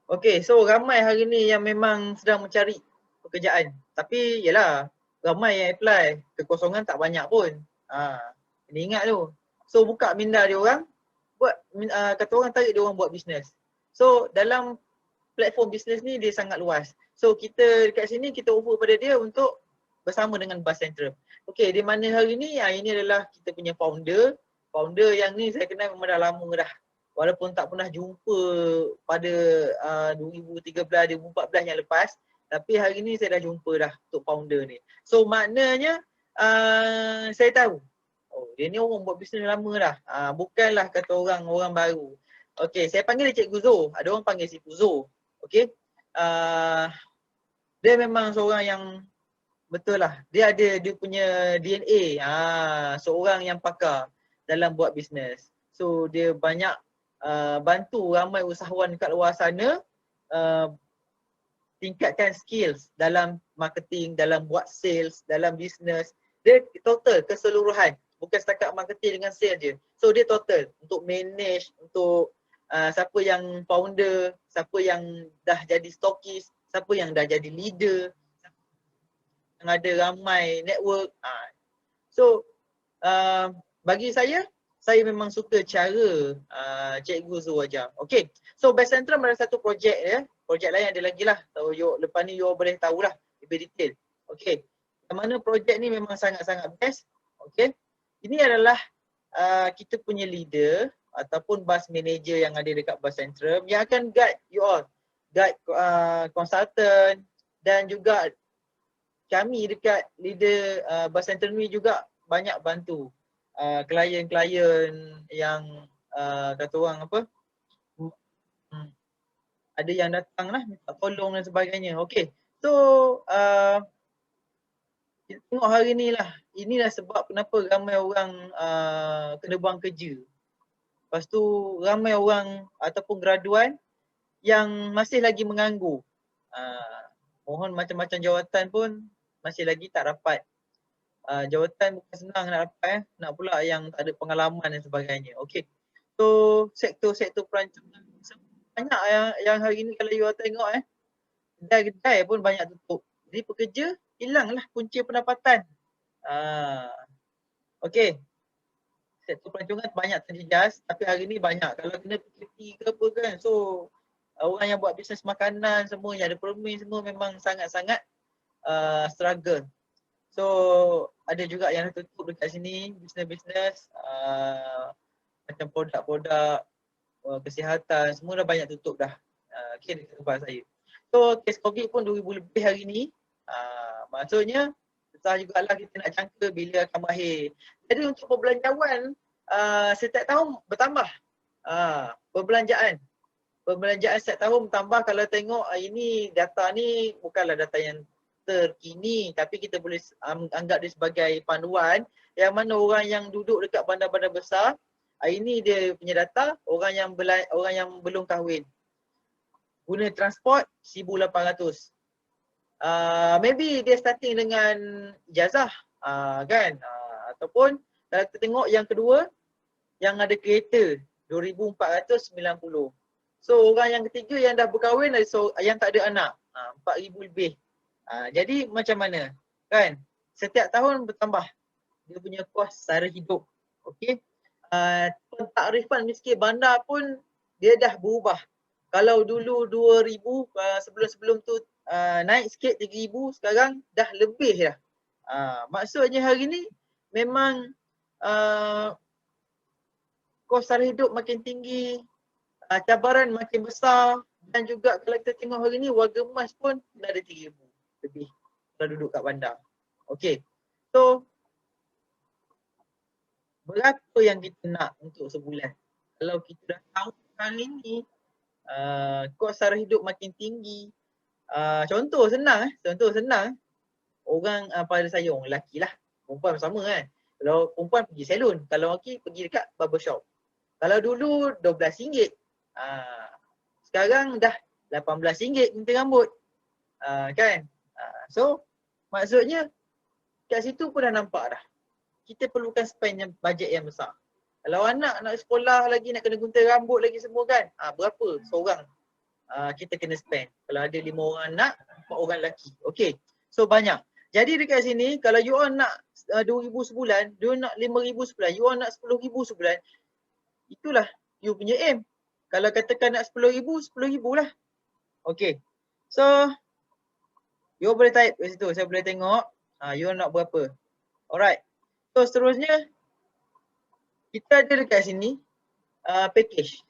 Okey, so ramai hari ni yang memang sedang mencari pekerjaan. Tapi yalah, ramai yang apply, kekosongan tak banyak pun. Kena ingat tu. So buka minda dia orang, kata orang tarik dia orang buat bisnes. So dalam platform bisnes ni dia sangat luas. So kita dekat sini kita offer pada dia untuk bersama dengan Bus Central. Okey, di mana hari ni? Ini adalah kita punya founder. Founder yang ni saya kenal memang dah lama dah. Walaupun tak pernah jumpa pada 2013, 2014 yang lepas. Tapi hari ni saya dah jumpa dah untuk founder ni. So maknanya saya tahu. Oh, dia ni orang buat bisnes lama dah. Bukanlah kata orang baru. Okey, saya panggil dia Cikgu Zo. Ada orang panggil si Zo. Okey. Dia memang seorang yang betul lah. Dia ada dia punya DNA. Seorang yang pakar dalam buat bisnes. So dia banyak bantu ramai usahawan kat luar sana tingkatkan skills dalam marketing, dalam buat sales, dalam bisnes. Dia total keseluruhan. Bukan setakat marketing dengan sales je. So dia total untuk manage, untuk siapa yang founder, siapa yang dah jadi stokis, siapa yang dah jadi leader, yang ada ramai network. So bagi saya memang suka cara Cikgu Zu ajar. Okay, so Best Central ada satu projek ya. Projek lain ada lagi lah. Lepas ni you boleh tahulah lebih detail. Okay, yang mana projek ni memang sangat-sangat best. Okay, ini adalah kita punya leader ataupun bus manager yang ada dekat Bus Central yang akan guide you all. Guide consultant dan juga kami dekat leader Bus Central ni juga banyak bantu klien-klien yang kata orang apa, ada yang datang lah minta tolong dan sebagainya. Okay, so kita tengok hari ni lah, inilah sebab kenapa ramai orang kena buang kerja. Lepas tu ramai orang ataupun graduan yang masih lagi menganggur. Mohon macam-macam jawatan pun masih lagi tak dapat. Jawatan bukan senang nak dapat nak pula yang tak ada pengalaman dan sebagainya. Okey. So sektor-sektor perancangan banyak yang hari ni kalau you tengok kedai-kedai pun banyak tutup. Jadi pekerja hilanglah punca pendapatan. Okey. Sektor perancangan banyak terjejas tapi hari ni banyak. Kalau kena PKP ke apa kan. So orang yang buat bisnes makanan semua yang ada permis semua memang sangat-sangat struggle. So ada juga yang tutup dekat sini, bisnes-bisnes macam produk-produk kesihatan semua dah banyak tutup dah. Okay, dekat tempat saya. So kes COVID pun 2000 lebih hari ni. Maksudnya susah jugalah kita nak jangka bila akan berakhir. Jadi untuk perbelanjaan setiap tahun bertambah. Perbelanjaan setiap tahun bertambah. Kalau tengok ini data ni bukanlah data yang terkini tapi kita boleh anggap dia sebagai panduan yang mana orang yang duduk dekat bandar-bandar besar ini dia punya data orang yang belum kahwin guna transport 1,800. Maybe dia starting dengan ijazah kan, ataupun kalau kita tengok yang kedua yang ada kereta 2,490. So orang yang ketiga yang dah berkahwin yang tak ada anak 4,000 lebih. Jadi macam mana kan, setiap tahun bertambah dia punya kos sara hidup. Okey, pentakrifan miskin bandar pun dia dah berubah. Kalau dulu 2,000 sebelum tu naik sikit 3,000, sekarang dah lebih dah. Maksudnya hari ni memang kos sara hidup makin tinggi, cabaran makin besar dan juga kalau kita tengok hari ni warga emas pun dah ada 3,000 lebih kalau duduk kat bandar. Okey. So berapa yang kita nak untuk sebulan? Kalau kita dah tahu kali ni kos sara hidup makin tinggi. Contoh senang orang pada saya orang lelaki lah, perempuan sama kan. Kalau perempuan pergi salon, kalau lelaki pergi dekat barbershop. Kalau dulu RM12, sekarang dah RM18 gunting rambut. Kan? So maksudnya kat situ pun dah nampak dah. Kita perlukan spend yang bajet yang besar. Kalau anak nak sekolah lagi, nak kena gunting rambut lagi semua kan. Berapa seorang? kita kena spend. Kalau ada 5 orang anak, 4 orang lelaki. Okay. So banyak. Jadi dekat sini kalau you all nak 2,000 sebulan, you nak 5,000 sebulan, you all nak 10,000 sebulan, itulah you punya aim. Kalau katakan nak 10,000, 10,000 lah. Okay. So you all boleh type kat situ. Saya boleh tengok you all nak berapa. Alright. So seterusnya kita ada dekat sini package.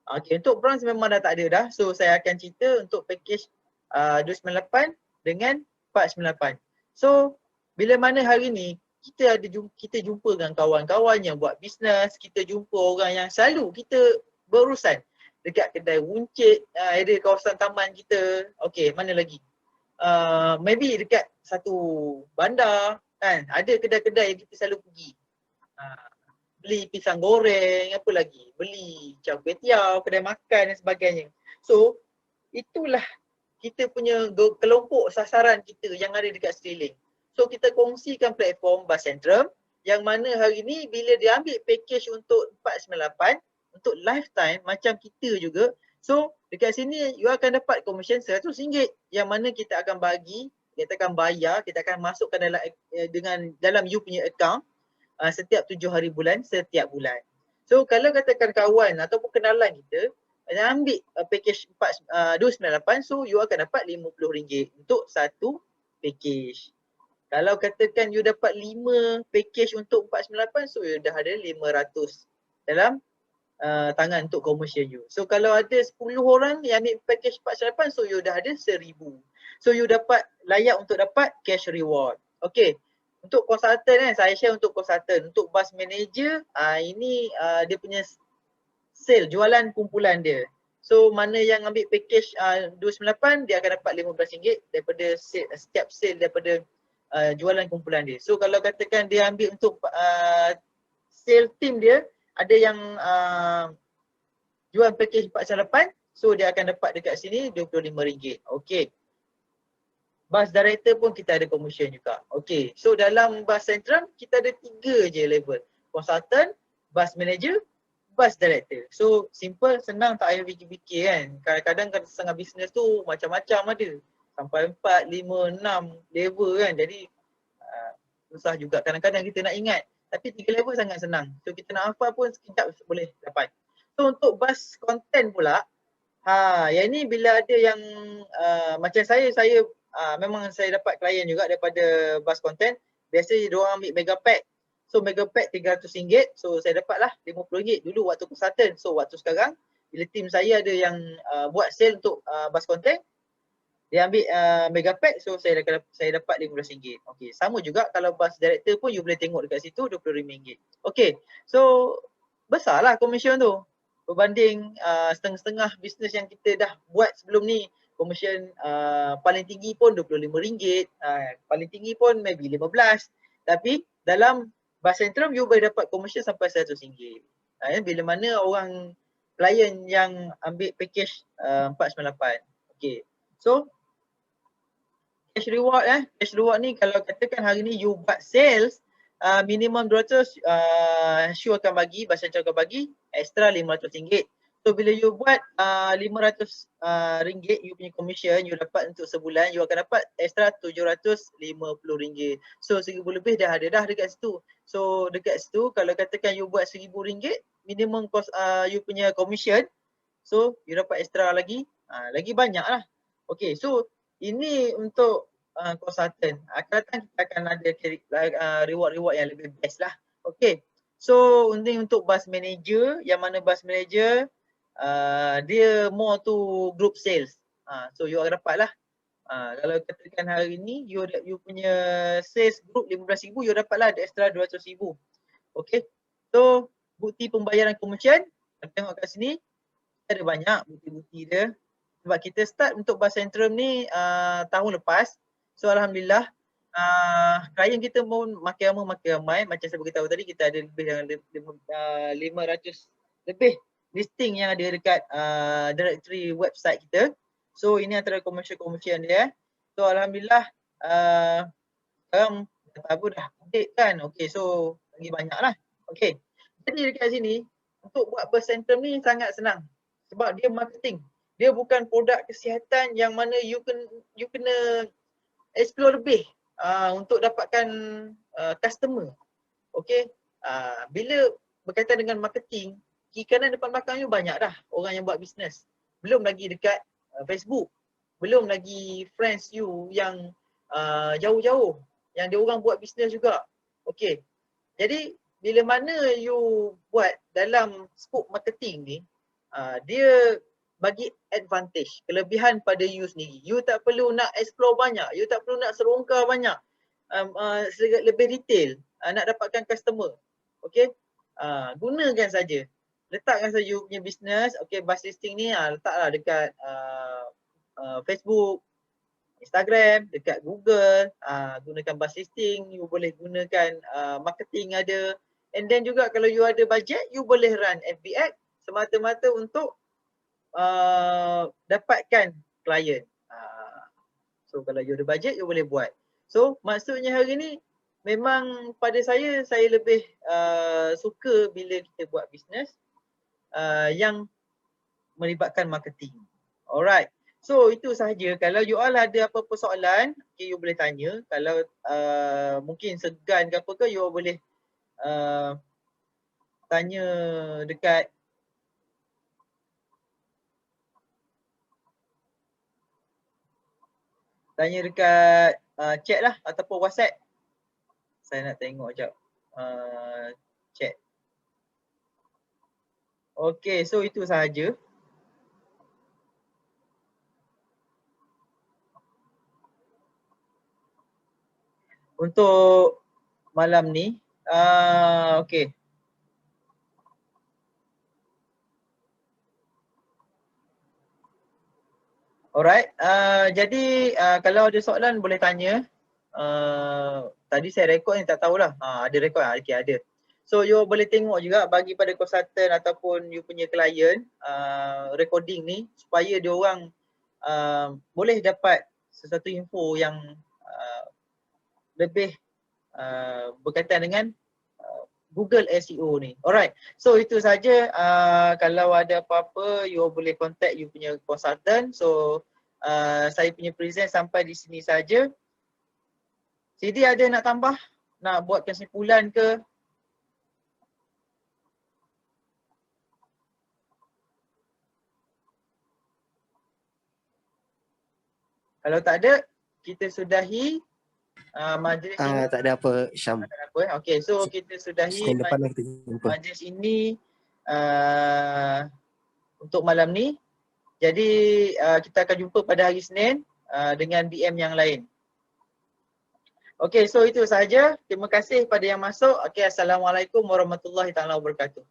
Okay, untuk bronze memang dah tak ada dah. So saya akan cerita untuk package 298 dengan 498. So bila mana hari ni kita jumpa dengan kawan-kawan yang buat bisnes, kita jumpa orang yang selalu kita berurusan dekat kedai runcit, area kawasan taman kita. Okay, mana lagi? Maybe dekat satu bandar kan, ada kedai-kedai yang kita selalu pergi. Beli pisang goreng, apa lagi? Beli char kway teow, kedai makan dan sebagainya. So, itulah kita punya kelompok sasaran kita yang ada dekat sekeliling. So, kita kongsikan platform Bus Centrum yang mana hari ni bila dia ambil package untuk 498, untuk lifetime macam kita juga. So, dekat sini you akan dapat komisen RM100 yang mana kita akan bagi, kita akan bayar, kita akan masukkan dalam you punya account. Setiap 7 hari bulan, setiap bulan. So kalau katakan kawan ataupun kenalan kita yang ambil package 298, so you akan dapat RM50 untuk satu package. Kalau katakan you dapat 5 package untuk 498, so you dah ada 500 dalam tangan untuk commercial you. So kalau ada 10 orang yang ambil package 498, so you dah ada 1,000. So you dapat layak untuk dapat cash reward. Okay. Untuk consultant saya share untuk consultant. Untuk bus manager, ini dia punya sale, jualan kumpulan dia. So mana yang ambil package 298, dia akan dapat RM15 daripada setiap sale daripada jualan kumpulan dia. So kalau katakan dia ambil untuk sale team dia, ada yang jual package 498, so dia akan dapat dekat sini RM25. Okay. Bus director pun kita ada commission juga. Okay, so dalam Bus Centrum kita ada 3 je level. Consultant, bus manager, bus director. So simple, senang, tak payah fikir-fikir kan. Kadang-kadang kan setengah bisnes tu macam-macam ada. Sampai 4, 5, 6 level kan. Jadi susah juga kadang-kadang kita nak ingat. Tapi 3 level sangat senang. So kita nak hafal pun sekejap boleh dapat. So untuk bus content pula, yang ni bila ada yang macam saya memang saya dapat klien juga daripada bus content. Biasa diorang ambil mega pack. So mega pack RM300. So saya dapatlah RM50 dulu waktu consultant. So waktu sekarang bila tim saya ada yang buat sale untuk bus content, dia ambil mega pack, so saya dapat RM15. Okay, sama juga kalau bus director pun you boleh tengok dekat situ RM25. Okay, so besarlah komisen tu berbanding setengah-setengah bisnes yang kita dah buat sebelum ni. Komisen paling tinggi pun RM25, paling tinggi pun maybe RM15. Tapi dalam Bus Centrum you boleh dapat komisen sampai RM100. Bila mana orang klien yang ambil package 498. Okay, so cash reward cash reward ni kalau katakan hari ni you buat sales minimum 200, Shu akan bagi, Bus Centrum akan bagi extra RM500. So bila you buat RM500 you punya commission, you dapat untuk sebulan, you akan dapat extra RM750. So RM1,000 lebih dah ada dah dekat situ. So dekat situ kalau katakan you buat RM1,000 minimum cost you punya commission, so you dapat extra lagi, lagi banyak lah. Okay, so ini untuk consultant. Akan datang kita akan ada reward-reward yang lebih best lah. Okay, so untuk bus manager, yang mana bus manager dia more to group sales. So you akan dapat lah. Kalau katakan hari ni you punya sales group RM15,000, you dapat lah extra RM200,000. Okay, so bukti pembayaran komisen, tengok kat sini ada banyak bukti-bukti dia. Sebab kita start untuk Bus Centrum ni tahun lepas. So Alhamdulillah klien kita pun makin ramai. Macam saya beritahu tadi, kita ada lebih dengan 500 lebih listing yang ada dekat directory website kita. So ini antara komersial dia. So Alhamdulillah sekarang dah update kan. Okay, so lagi banyak lah. Okay, jadi dekat sini untuk buat Bus Centrum ni sangat senang. Sebab dia marketing. Dia bukan produk kesihatan yang mana you kena explore lebih untuk dapatkan customer. Okay. Bila berkaitan dengan marketing, kiri kanan depan belakang you banyak dah orang yang buat bisnes. Belum lagi dekat Facebook. Belum lagi friends you yang jauh-jauh, yang dia orang buat bisnes juga. Okay. Jadi bila mana you buat dalam skop marketing ni, dia bagi advantage, kelebihan pada you sendiri. You tak perlu nak explore banyak, you tak perlu nak serongkar banyak, lebih detail nak dapatkan customer. Okay, gunakan saja. Letakkan saja you punya business, okay, bus listing ni letaklah dekat Facebook, Instagram, dekat Google, gunakan bus listing, you boleh gunakan marketing ada. And then juga kalau you ada budget, you boleh run FB ad semata-mata untuk dapatkan klien. So kalau you ada budget, you boleh buat. So maksudnya hari ni memang pada saya lebih suka bila kita buat bisnes yang melibatkan marketing. Alright. So itu sahaja. Kalau you all ada apa-apa soalan, okay, you boleh tanya. Kalau mungkin segan ke apa ke, you all boleh tanya dekat chat lah ataupun WhatsApp. Saya nak tengok sekejap chat. Okay, so itu sahaja. Untuk malam ni, okay. Alright, jadi kalau ada soalan boleh tanya. Tadi saya rekod ni tak tahulah. Ada rekod? Okay, ada. So you boleh tengok juga bagi pada konsultan ataupun you punya klien recording ni supaya dia orang boleh dapat sesuatu info yang lebih berkaitan dengan Google SEO ni. Alright. So itu saja. Kalau ada apa-apa you boleh contact you punya konsultan. So saya punya present sampai di sini saja. Sidi ada nak tambah? Nak buat kesimpulan ke? Kalau tak ada, kita sudahi majlis ini. Tak ada apa, Syam. Tak ada apa. Okay, so kita sudahi Senin depan kita jumpa. Majlis ini untuk malam ni. Jadi kita akan jumpa pada hari Senin dengan BM yang lain. Okay, so itu sahaja. Terima kasih pada yang masuk. Okay, Assalamualaikum warahmatullahi taala wabarakatuh.